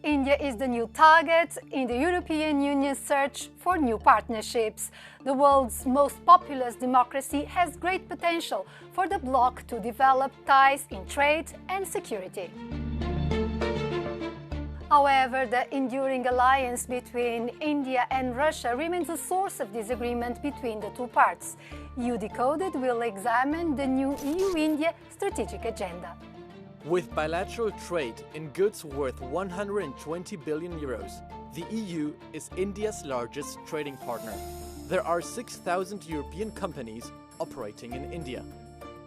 India is the new target in the European Union's search for new partnerships. The world's most populous democracy has great potential for the bloc to develop ties in trade and security. However, the enduring alliance between India and Russia remains a source of disagreement between the two parts. EU Decoded will examine the new EU-India strategic agenda. With bilateral trade in goods worth 120 billion euros, the EU is India's largest trading partner. There are 6,000 European companies operating in India.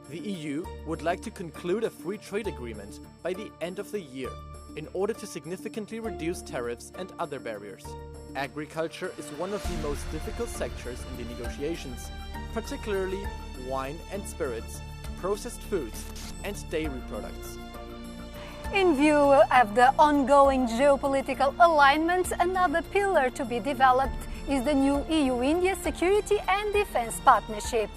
The EU would like to conclude a free trade agreement by the end of the year in order to significantly reduce tariffs and other barriers. Agriculture is one of the most difficult sectors in the negotiations, particularly wine and spirits, processed foods, and dairy products. In view of the ongoing geopolitical alignment, another pillar to be developed is the new EU-India security and defense partnership.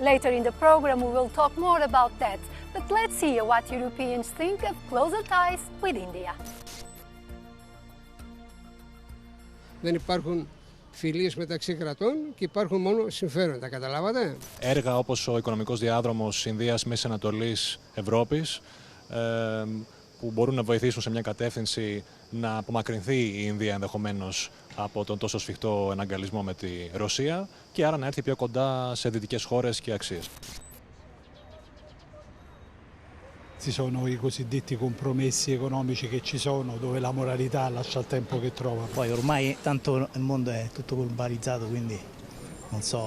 Later in the program we will talk more about that, but let's hear what Europeans think of closer ties with India. Δεν υπάρχουν φιλίες μεταξύ κρατών και υπάρχουν μόνο συμφέροντα, καταλάβατε. Έργα όπως ο οικονομικός διάδρομος Ινδίας Μέσης Ανατολής Ευρώπης που μπορούν να βοηθήσουν σε μια κατεύθυνση να απομακρυνθεί η Ινδία ενδεχομένως από τον τόσο σφιχτό εναγκαλισμό με τη Ρωσία και άρα να έρθει πιο κοντά σε δυτικές χώρες και αξίες. Ci sono i cosiddetti compromessi economici che ci sono, dove la moralità lascia il tempo che trova. Poi ormai tanto il mondo è tutto globalizzato, quindi non so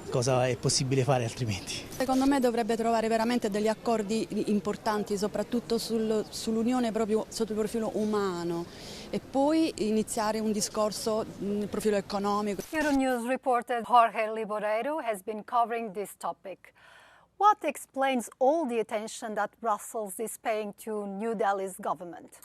cosa è possibile fare altrimenti. Secondo me dovrebbe trovare veramente degli accordi importanti, soprattutto sull'Unione proprio sotto il profilo umano, e poi iniziare un discorso nel profilo economico. Euronews reporter Jorge Liboreiro has been covering this topic. What explains all the attention that Brussels is paying to New Delhi's government?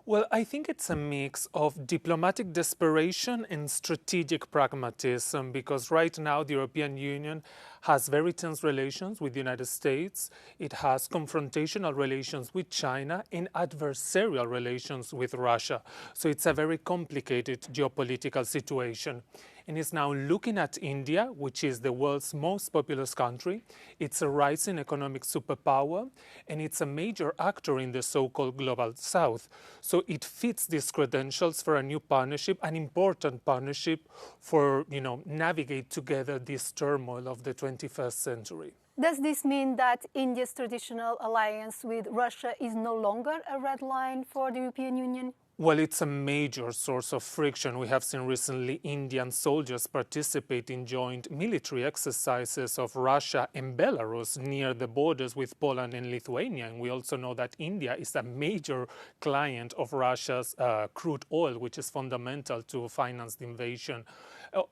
Well, I think it's a mix of diplomatic desperation and strategic pragmatism, because right now the European Union has very tense relations with the United States, it has confrontational relations with China, and adversarial relations with Russia. So it's a very complicated geopolitical situation. And it's now looking at India, which is the world's most populous country. It's a rising economic superpower, and it's a major actor in the so-called global south. So it fits these credentials for a new partnership, an important partnership for, navigate together this turmoil of the 21st century. Does this mean that India's traditional alliance with Russia is no longer a red line for the European Union? Well, it's a major source of friction. We have seen recently Indian soldiers participate in joint military exercises of Russia and Belarus near the borders with Poland and Lithuania. And we also know that India is a major client of Russia's crude oil, which is fundamental to finance the invasion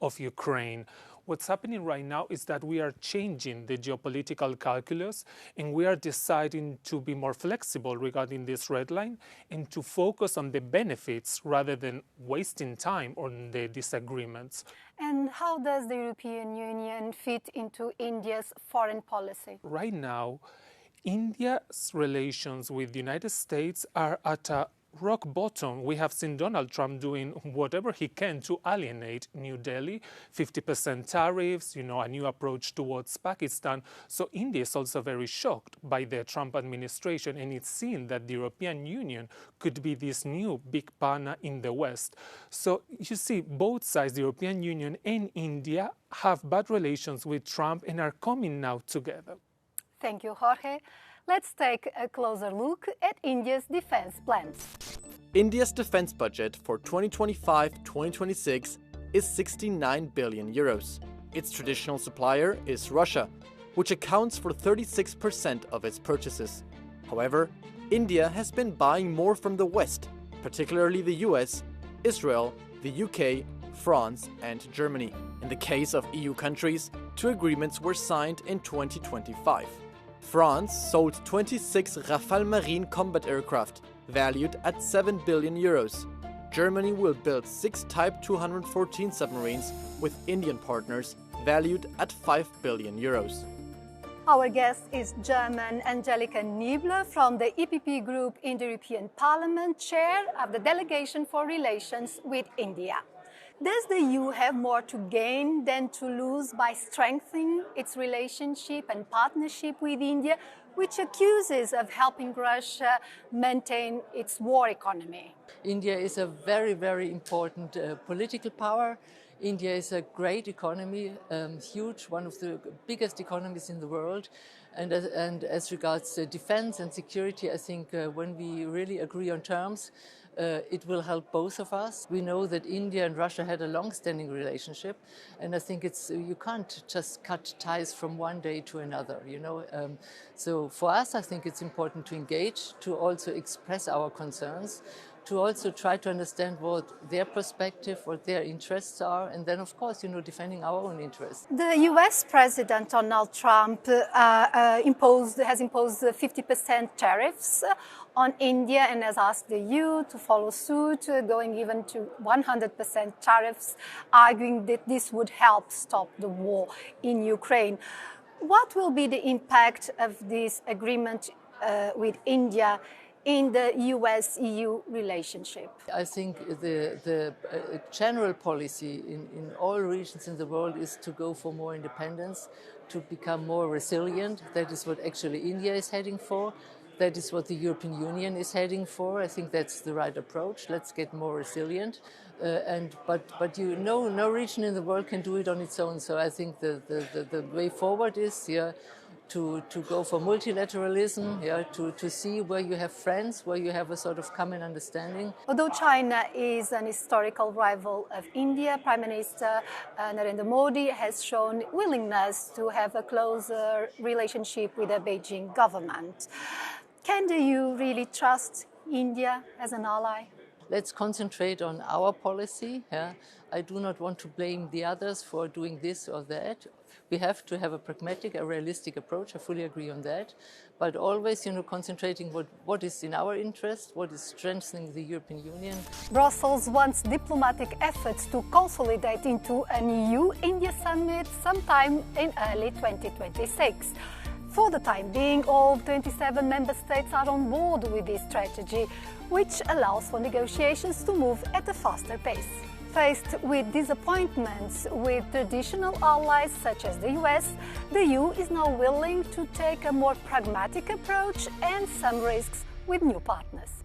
of Ukraine. What's happening right now is that we are changing the geopolitical calculus, and we are deciding to be more flexible regarding this red line and to focus on the benefits rather than wasting time on the disagreements. And how does the European Union fit into India's foreign policy? Right now, India's relations with the United States are at a rock bottom. We have seen Donald Trump doing whatever he can to alienate New Delhi, 50% tariffs, a new approach towards Pakistan. So India is also very shocked by the Trump administration, and it's seen that the European Union could be this new big partner in the West. So you see, both sides, the European Union and India, have bad relations with Trump and are coming now together. Thank you, Jorge. Let's take a closer look at India's defense plans. India's defense budget for 2025-2026 is 69 billion euros. Its traditional supplier is Russia, which accounts for 36% of its purchases. However, India has been buying more from the West, particularly the US, Israel, the UK, France, and Germany. In the case of EU countries, 2 agreements were signed in 2025. France sold 26 Rafale Marine combat aircraft, valued at 7 billion euros. Germany will build 6 Type 214 submarines with Indian partners valued at 5 billion euros. Our guest is German Angelika Niebler from the EPP Group in the European Parliament, chair of the Delegation for Relations with India. Does the EU have more to gain than to lose by strengthening its relationship and partnership with India, which accuses of helping Russia maintain its war economy? India is a very, very important political power. India is a great economy, huge, one of the biggest economies in the world. And as regards defense and security, I think when we really agree on terms, it will help both of us. We know that India and Russia had a long-standing relationship, and I think you can't just cut ties from one day to another, you know. So for us, I think it's important to engage, to also express our concerns, to also try to understand what their perspective, what their interests are, and then, of course, you know, defending our own interests. The US President Donald Trump has imposed 50% tariffs on India and has asked the EU to follow suit, going even to 100% tariffs, arguing that this would help stop the war in Ukraine. What will be the impact of this agreement with India in the US-EU relationship? I think the general policy in all regions in the world is to go for more independence, to become more resilient. That is what actually India is heading for. That is what the European Union is heading for. I think that's the right approach. Let's get more resilient. But you know, no region in the world can do it on its own. So I think the way forward is to go for multilateralism, to see where you have friends, where you have a sort of common understanding. Although China is an historical rival of India, Prime Minister Narendra Modi has shown willingness to have a closer relationship with the Beijing government. Can the EU really trust India as an ally? Let's concentrate on our policy. I do not want to blame the others for doing this or that. We have to have a pragmatic, a realistic approach. I fully agree on that. But always, you know, concentrating what is in our interest, what is strengthening the European Union. Brussels wants diplomatic efforts to consolidate into an EU-India summit sometime in early 2026. For the time being, all 27 member states are on board with this strategy, which allows for negotiations to move at a faster pace. Faced with disappointments with traditional allies such as the US, the EU is now willing to take a more pragmatic approach and some risks with new partners.